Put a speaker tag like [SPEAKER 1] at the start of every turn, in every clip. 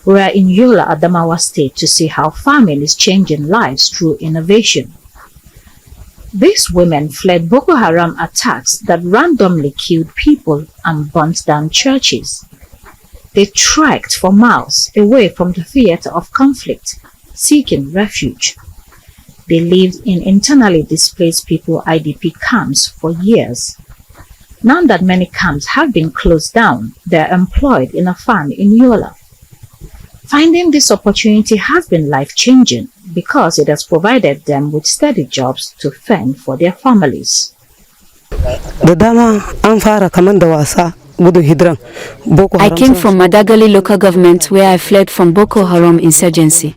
[SPEAKER 1] We are in Yola, Adamawa State to see how farming is changing lives through innovation. These women fled Boko Haram attacks that randomly killed people and burnt down churches. They trekked for miles away from the theater of conflict, seeking refuge. They lived in internally displaced people IDP camps for years. Now that many camps have been closed down, they are employed in a farm in Yola. Finding this opportunity has been life-changing because it has provided them with steady jobs to fend for their families.
[SPEAKER 2] I came from Madagali local government where I fled from Boko Haram insurgency.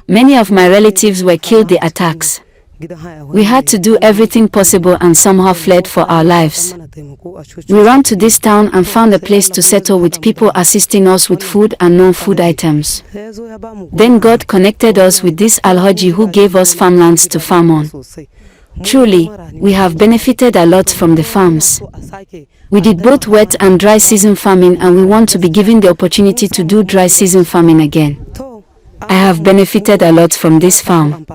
[SPEAKER 2] Many of my relatives were killed in the attacks. We had to do everything possible and somehow fled for our lives. We ran to this town and found a place to settle with people assisting us with food and non-food items. Then God connected us with this Alhaji who gave us farmlands to farm on. Truly, we have benefited a lot from the farms. We did both wet and dry season farming and we want to be given the opportunity to do dry season farming again. I have benefited a lot from this farm.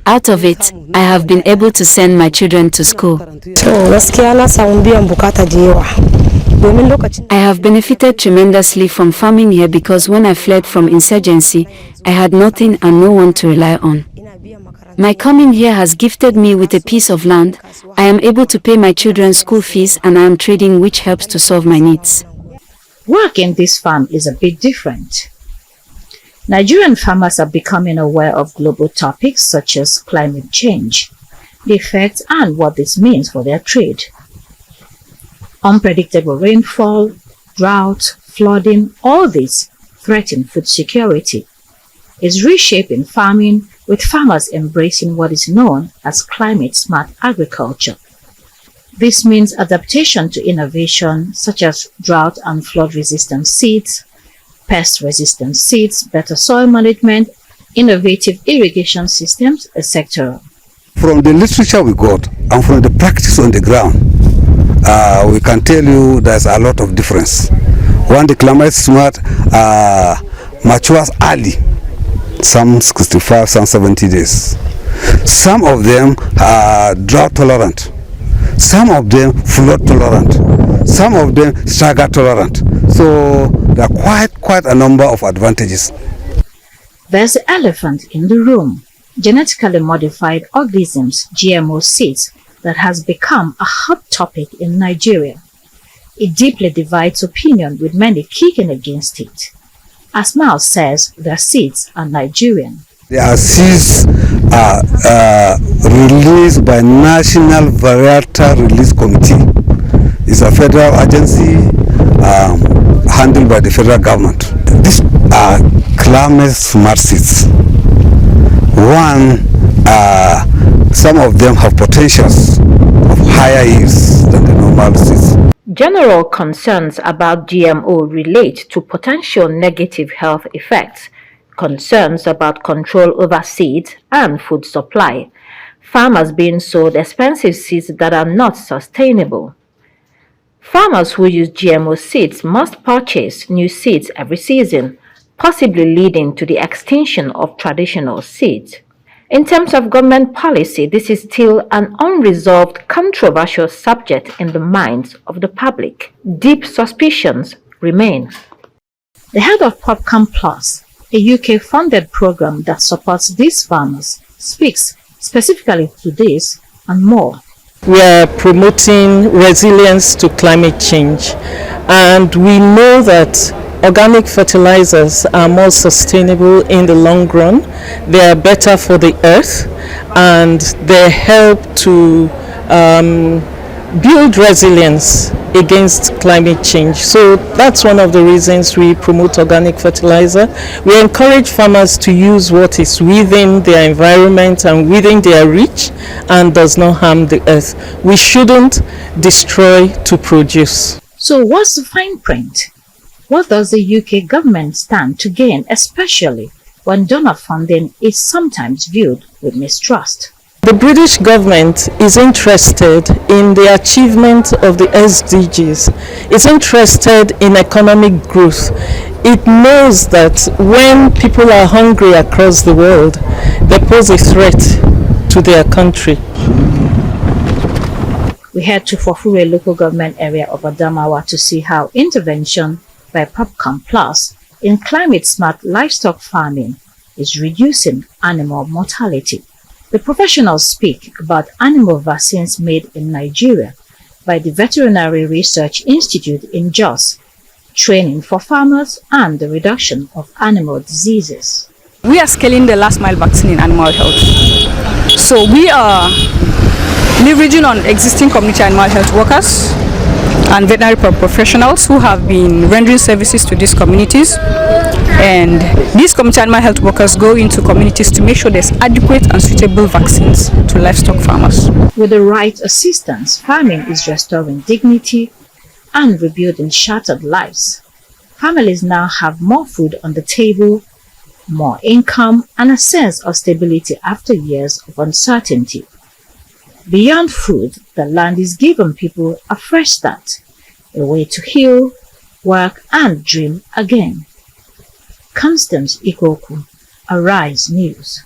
[SPEAKER 2] Out of it, I have been able to send my children to school. I have benefited tremendously from farming here because when I fled from insurgency, I had nothing and no one to rely on. My coming here has gifted me with a piece of land. I am able to pay my children's school fees and I am trading, which helps to solve my needs.
[SPEAKER 1] Work in this farm is a bit different. Nigerian farmers are becoming aware of global topics such as climate change, the effects and what this means for their trade. Unpredictable rainfall, drought, flooding, all this threaten food security. Is reshaping farming, with farmers embracing what is known as climate-smart agriculture. This means adaptation to innovation such as drought and flood-resistant seeds, pest-resistant seeds, better soil management, innovative irrigation systems, etc.
[SPEAKER 3] From the literature we got and from the practice on the ground, we can tell you there's a lot of difference. One, the climate-smart matures early, some 65, some 70 days. Some of them are drought tolerant. Some of them flood tolerant. Some of them stagger tolerant. So there are quite a number of advantages.
[SPEAKER 1] There's the elephant in the room, genetically modified organisms, GMO seeds, that has become a hot topic in Nigeria. It deeply divides opinion, with many kicking against it. Asmal says their seeds are Nigerian.
[SPEAKER 3] Their seeds are released by National Varietal Release Committee. It's a federal agency handled by the federal government. These are climate smart seeds. One, some of them have potentials of higher yields than the normal seeds.
[SPEAKER 1] General concerns about GMO relate to potential negative health effects, concerns about control over seeds and food supply, farmers being sold expensive seeds that are not sustainable. Farmers who use GMO seeds must purchase new seeds every season, possibly leading to the extinction of traditional seeds. In terms of government policy, this is still an unresolved, controversial subject in the minds of the public. Deep suspicions remain. The head of Popcorn Plus, a UK-funded program that supports these farmers, speaks specifically to this and more.
[SPEAKER 4] We are promoting resilience to climate change, and we know that organic fertilizers are more sustainable in the long run. They are better for the earth and they help to build resilience against climate change. So that's one of the reasons we promote organic fertilizer. We encourage farmers to use what is within their environment and within their reach and does not harm the earth. We shouldn't destroy to produce.
[SPEAKER 1] So what's the fine print? What does the UK government stand to gain, especially when donor funding is sometimes viewed with mistrust?
[SPEAKER 4] the British government is interested in the achievement of the SDGs. It's interested in economic growth. It knows that when people are hungry across the world, they pose a threat to their country.
[SPEAKER 1] We head to Fofure local government area of Adamawa to see how intervention by Popcom Plus in climate-smart livestock farming is reducing animal mortality. The professionals speak about animal vaccines made in Nigeria by the Veterinary Research Institute in Jos, training for farmers and the reduction of animal diseases.
[SPEAKER 5] We are scaling the last mile vaccine in animal health. So we are leveraging on existing community animal health workers and veterinary professionals who have been rendering services to these communities. And these community animal health workers go into communities to make sure there's adequate and suitable vaccines to livestock farmers.
[SPEAKER 1] With the right assistance, farming is restoring dignity and rebuilding shattered lives. Families now have more food on the table, more income, and a sense of stability after years of uncertainty. Beyond food, the land is giving people a fresh start, a way to heal, work, and dream again. Constance Ikokwu, Arise News.